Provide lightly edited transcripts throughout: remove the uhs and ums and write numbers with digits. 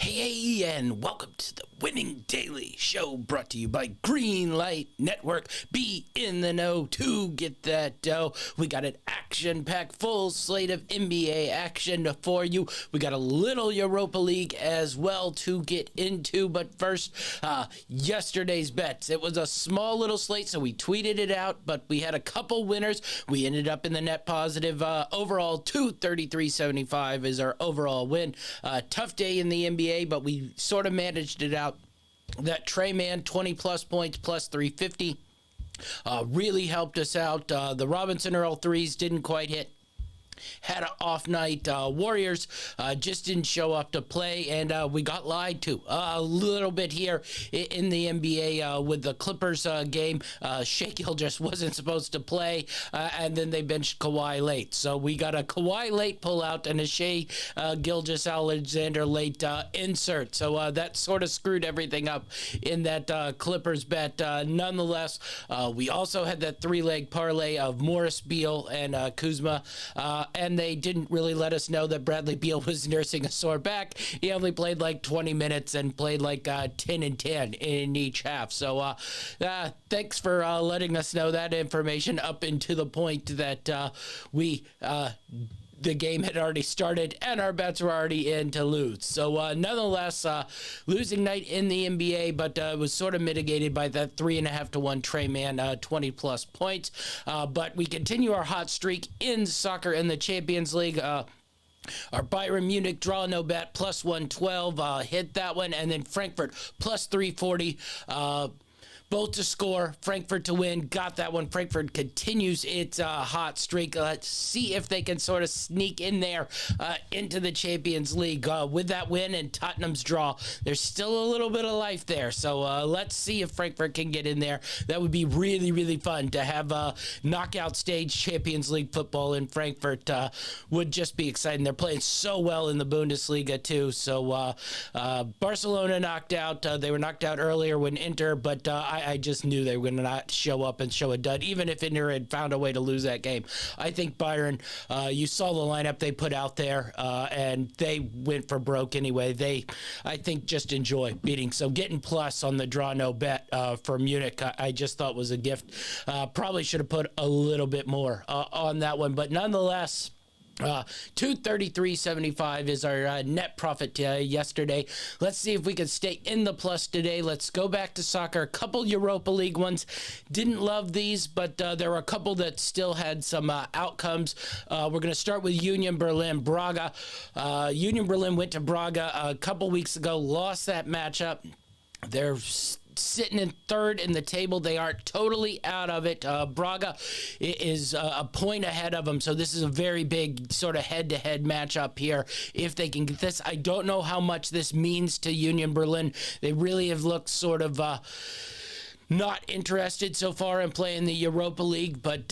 Hey, and welcome to the Winning Daily Show, brought to you by Greenlight Network. Be in the know to get that dough. We got an action-packed full slate of NBA action for you. We got a little Europa League as well to get into, but first, yesterday's bets. It was a small little slate, so we tweeted it out, but we had a couple winners. We ended up in the net positive. Overall, 233.75 is our overall win. Tough day in the NBA, but we sort of managed it out. That Trey Man, 20-plus points, plus 350, really helped us out. The Robinson Earl threes didn't quite hit. Had an off night. Warriors just didn't show up to play, and we got lied to a little bit here in the NBA with the Clippers game. Shai Gilgeous wasn't supposed to play, and then they benched Kawhi late. So we got a Kawhi late pullout and a Shai Gilgeous-Alexander late insert. So that sort of screwed everything up in that Clippers bet. Nonetheless, we also had that three-leg parlay of Morris, Beal, and Kuzma. And they didn't really let us know that Bradley Beal was nursing a sore back. He only played like 20 minutes and played like 10 and 10 in each half. So thanks for letting us know that information up into the point that the game had already started and our bets were already in to lose. So nonetheless, losing night in the NBA, but it was sort of mitigated by that 3.5-1 Trey Man, 20-plus points. But we continue our hot streak in soccer in the Champions League. Our Bayern Munich draw no bet, plus 112, hit that one. And then Frankfurt, plus 340. Both to score, Frankfurt to win, got that one. Frankfurt continues its hot streak. Let's see if they can sort of sneak in there into the Champions League. With that win and Tottenham's draw, there's still a little bit of life there. So let's see if Frankfurt can get in there. That would be really, really fun to have knockout stage Champions League football in Frankfurt. Would just be exciting. They're playing so well in the Bundesliga too. So Barcelona knocked out. They were knocked out earlier when Inter, but I just knew they were going to not show up and show a dud, even if Inter had found a way to lose that game. I think Bayern, you saw the lineup they put out there, and they went for broke anyway. They, I think, just enjoy beating. So getting plus on the draw no bet for Munich, I just thought was a gift. Probably should have put a little bit more on that one, but nonetheless, 233.75 is our net profit yesterday. Let's see if we can stay in the plus today. Let's go back to soccer. A couple Europa League ones. Didn't love these, but there were a couple that still had some outcomes. We're going to start with Union Berlin, Braga. Union Berlin went to Braga a couple weeks ago, lost that matchup. They're sitting in third in the table. They aren't totally out of it. Braga is a point ahead of them, so this is a very big sort of head-to-head matchup here. If they can get this, I don't know how much this means to Union Berlin. They really have looked sort of not interested so far in playing the Europa League, but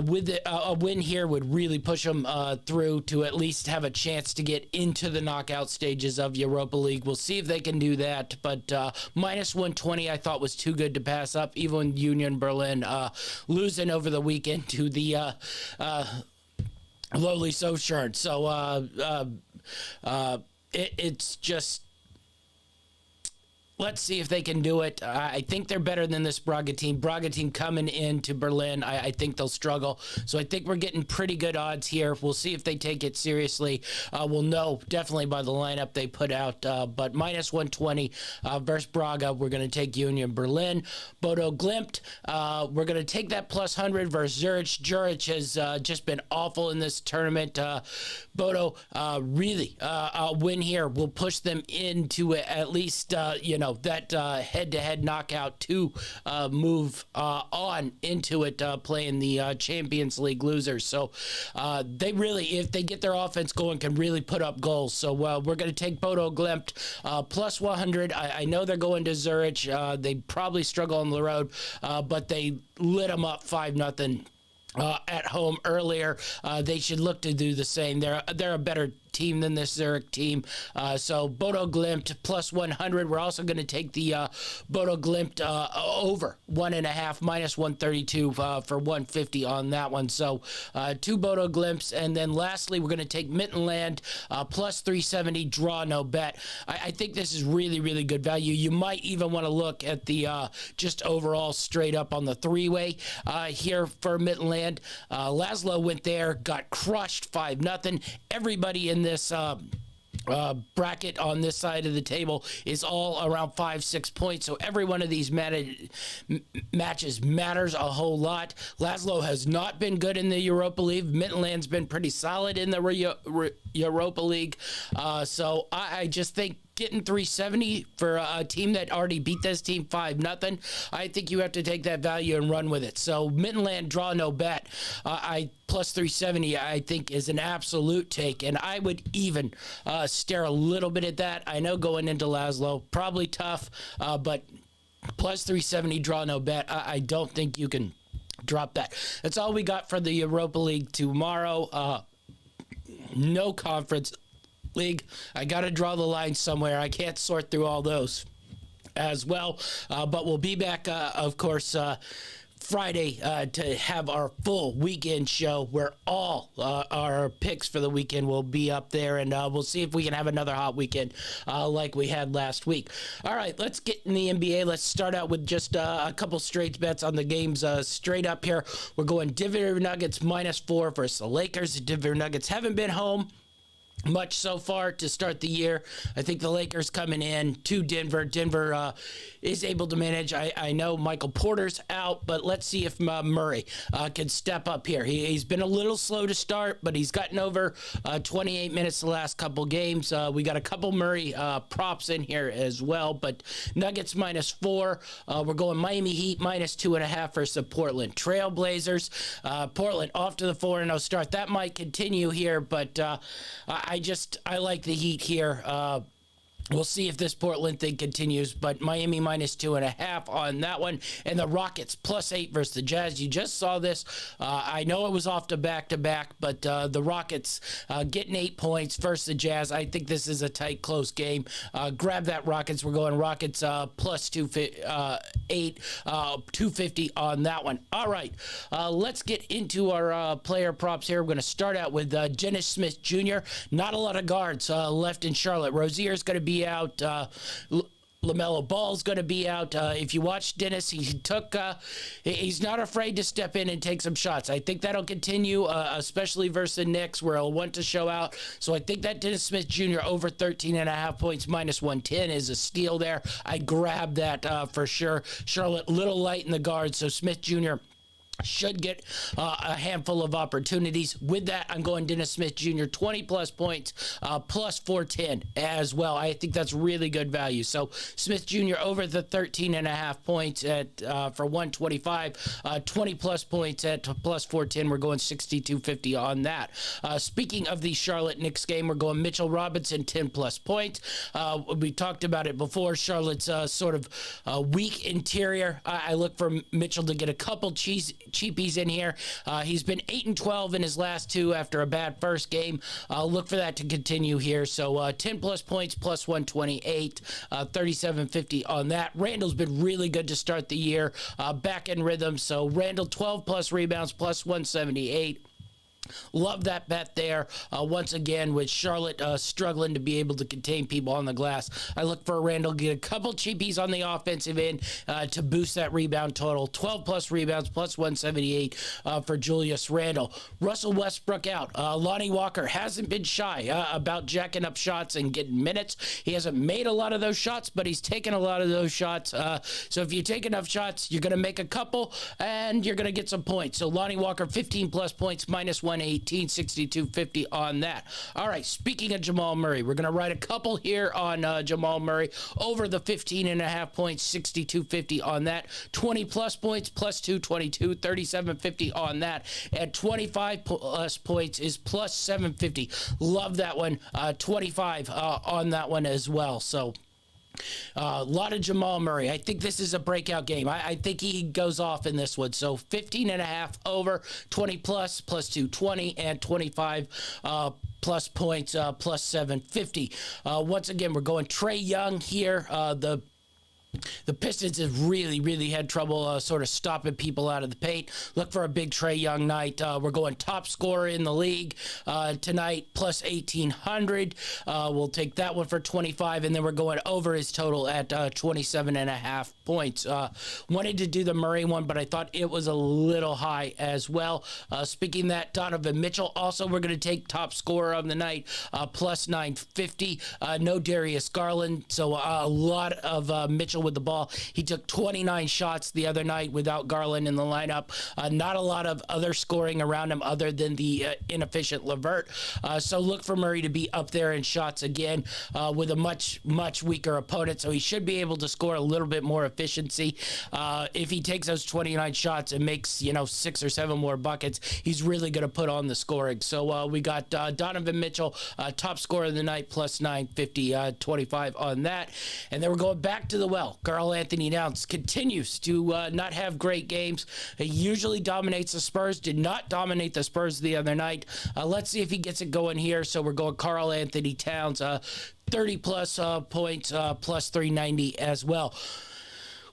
with a win here would really push them through to at least have a chance to get into the knockout stages of Europa League. We'll see if they can do that, but minus 120 I thought was too good to pass up, even with Union Berlin losing over the weekend to the lowly Sochern. So it's just, let's see if they can do it. I think they're better than this Braga team. Braga team coming into Berlin, I think they'll struggle. So I think we're getting pretty good odds here. We'll see if they take it seriously. We'll know definitely by the lineup they put out. But minus 120 versus Braga, we're going to take Union Berlin. Bodo Glimt, we're going to take that plus 100 versus Zurich. Zurich has just been awful in this tournament. Bodo really a win here will push them into at least, that head-to-head knockout to move on into it, playing the Champions League losers. So they really, if they get their offense going, can really put up goals. So we're going to take Bodo Glimt plus 100. I know they're going to Zurich. They probably struggle on the road, but they lit them up 5-0. At home earlier. They should look to do the same. They're a better team than the Zurich team. So Bodo Glimt plus 100. We're also going to take the Bodo Glimt over 1.5 minus 132 for 150 on that one. So 2 Bodo Glimts. And then lastly, we're going to take Mittenland plus 370, draw no bet. I think this is really, really good value. You might even want to look at the just overall straight up on the three-way here for Mittenland. Laszlo went there, got crushed 5-0. Everybody in this bracket on this side of the table is all around 5-6 points, so every one of these matches matters a whole lot. Laszlo has not been good in the Europa League. Mittenland's been pretty solid in the Europa League, so I just think getting 370 for a team that already beat this team 5-0, I think you have to take that value and run with it. So Mittenland, draw no bet. Plus 370, I think, is an absolute take, and I would even stare a little bit at that. I know going into Laszlo, probably tough, but plus 370, draw no bet. I don't think you can drop that. That's all we got for the Europa League tomorrow. No conference league. I got to draw the line somewhere. I can't sort through all those as well, but we'll be back, of course, Friday to have our full weekend show where all our picks for the weekend will be up there, and we'll see if we can have another hot weekend like we had last week. All right, let's get in the NBA. Let's start out with just a couple straight bets on the games straight up here. We're going Denver Nuggets -4 versus the Lakers. The Denver Nuggets haven't been home much so far to start the year. I think the Lakers coming in to Denver. Denver is able to manage. I know Michael Porter's out, but let's see if Murray can step up here. He's been a little slow to start, but he's gotten over 28 minutes the last couple games. We got a couple Murray props in here as well, but Nuggets -4. We're going Miami Heat -2.5 versus the Portland Trail Blazers. Portland off to the 4-0 start. That might continue here, but I like the Heat here. We'll see if this Portland thing continues, but Miami -2.5 on that one. And the Rockets +8 versus the Jazz. You just saw this. I know it was off to back-to-back, but the Rockets getting 8 points versus the Jazz. I think this is a tight, close game. Grab that Rockets. We're going Rockets +250 on that one. All right, let's get into our player props here. We're going to start out with Dennis Smith Jr. Not a lot of guards left in Charlotte. Rozier's going to be out. LaMelo Ball's going to be out. If you watch Dennis, he's not afraid to step in and take some shots. I think that'll continue, especially versus the Knicks, where he'll want to show out. So I think that Dennis Smith Jr. over 13.5 points -110 is a steal there. I grab that for sure. Charlotte, little light in the guard, so Smith Jr. should get a handful of opportunities. With that, I'm going Dennis Smith Jr. 20+ points, +410 as well. I think that's really good value. So Smith Jr. over the 13.5 points at for 125, 20+ points at +410. We're going 62.50 on that. Speaking of the Charlotte Knicks game, we're going Mitchell Robinson 10+ points. We talked about it before. Charlotte's sort of weak interior. I look for Mitchell to get a couple cheapies in here. He's been 8-12 in his last 2 after a bad first game. Look for that to continue here. So 10+ points, +128, 37.50 on that. Randall's been really good to start the year, back in rhythm. So Randall 12+ rebounds, +178. Love that bet there. Once again, with Charlotte struggling to be able to contain people on the glass, I look for Randall to get a couple cheapies on the offensive end to boost that rebound total. 12+ rebounds, +178 for Julius Randle. Russell Westbrook out. Lonnie Walker hasn't been shy about jacking up shots and getting minutes. He hasn't made a lot of those shots, but he's taken a lot of those shots. So if you take enough shots, you're going to make a couple, and you're going to get some points. So Lonnie Walker, 15+ points, -118, 62.50 on that. All right, speaking of Jamal Murray, we're going to write a couple here on Jamal Murray over the 15.5 points, 62.50 on that. 20+ points, +222, 37.50 on that. And 25+ points is +750. Love that one. 25 on that one as well. So A lot of Jamal Murray. I think this is a breakout game. I think he goes off in this one. So 15.5 over, 20 plus 220, and 25 plus points, plus 750. Once again, we're going Trae Young here. The Pistons have really had trouble sort of stopping people out of the paint. Look for a big Trae Young night. We're going top scorer in the league tonight, plus 1,800. We'll take that one for 25, and then we're going over his total at 27.5 points. Wanted to do the Murray one, but I thought it was a little high as well. Speaking of that, Donovan Mitchell, also we're going to take top scorer of the night, plus 950. No Darius Garland, so a lot of Mitchell with the ball. He took 29 shots the other night without Garland in the lineup. Not a lot of other scoring around him other than the inefficient LeVert. So look for Murray to be up there in shots again with a much weaker opponent. So he should be able to score a little bit more efficiency. If he takes those 29 shots and makes 6 or 7 more buckets, he's really going to put on the scoring. So we got Donovan Mitchell, top scorer of the night, plus 950, 25 on that. And then we're going back to the well. Karl Anthony Towns continues to not have great games. He usually dominates the Spurs. Did not dominate the Spurs the other night. Let's see if he gets it going here. So we're going Karl Anthony Towns, 30 plus points, plus 390 as well.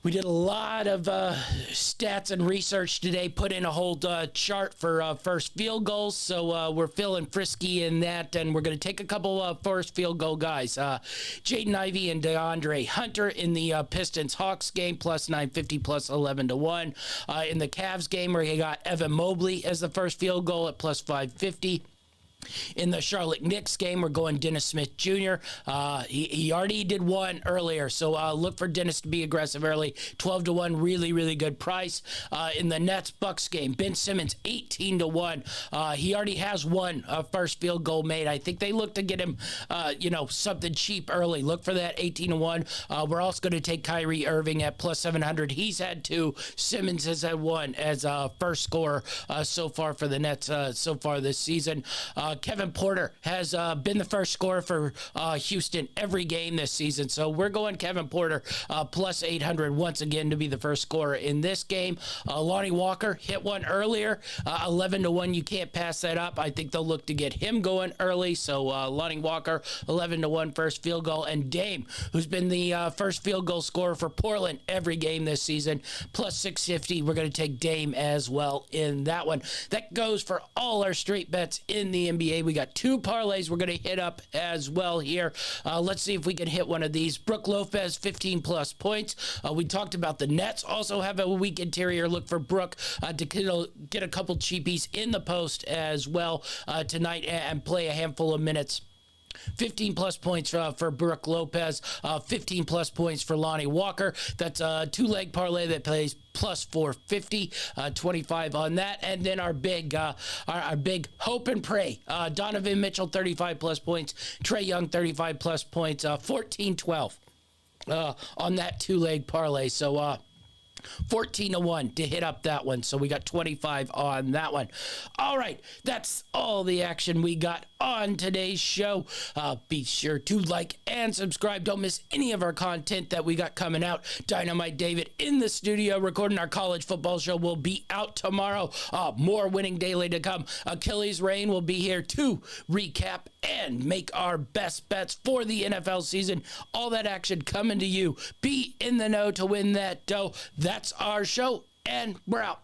We did a lot of stats and research today, put in a whole chart for first field goals, so we're feeling frisky in that, and we're going to take a couple first field goal guys. Jaden Ivey and DeAndre Hunter in the Pistons-Hawks game, plus 950, plus 11-1. In the Cavs game, where you got Evan Mobley as the first field goal at plus 550. In the Charlotte Knicks game, we're going Dennis Smith Jr. He already did one earlier, so look for Dennis to be aggressive early. 12-1, really good price. In the Nets-Bucks game, Ben Simmons, 18-1. He already has one first field goal made. I think they look to get him, something cheap early. Look for that 18-1. We're also going to take Kyrie Irving at plus 700. He's had 2. Simmons has had 1 as first scorer so far for the Nets so far this season. Kevin Porter has been the first scorer for Houston every game this season. So we're going Kevin Porter plus 800 once again to be the first scorer in this game. Lonnie Walker hit one earlier, 11-1. You can't pass that up. I think they'll look to get him going early. So Lonnie Walker, 11-1 first field goal. And Dame, who's been the first field goal scorer for Portland every game this season, plus 650. We're going to take Dame as well in that one. That goes for all our straight bets in the NBA. We got 2 parlays we're going to hit up as well here. Let's see if we can hit one of these. Brook Lopez, 15 plus points. We talked about the Nets also have a weak interior. Look for Brook to get a couple cheapies in the post as well tonight and play a handful of minutes. 15 plus points for Brook Lopez, 15 plus points for Lonnie Walker. That's a 2-leg parlay that plays plus 450, 25 on that. And then our big hope and pray. Donovan Mitchell, 35 plus points. Trae Young, 35 plus points, 14-12 on that 2-leg parlay. So 14-1 to hit up that one. So we got 25 on that one. All right, that's all the action we got on today's show. Be sure to like and subscribe. Don't miss any of our content that we got coming out. Dynamite David in the studio recording our college football show will be out tomorrow. More Winning Daily to come. Achilles Rain will be here to recap and make our best bets for the NFL season. All that action coming to you. Be in the know to win that dough. That's our show, and we're out.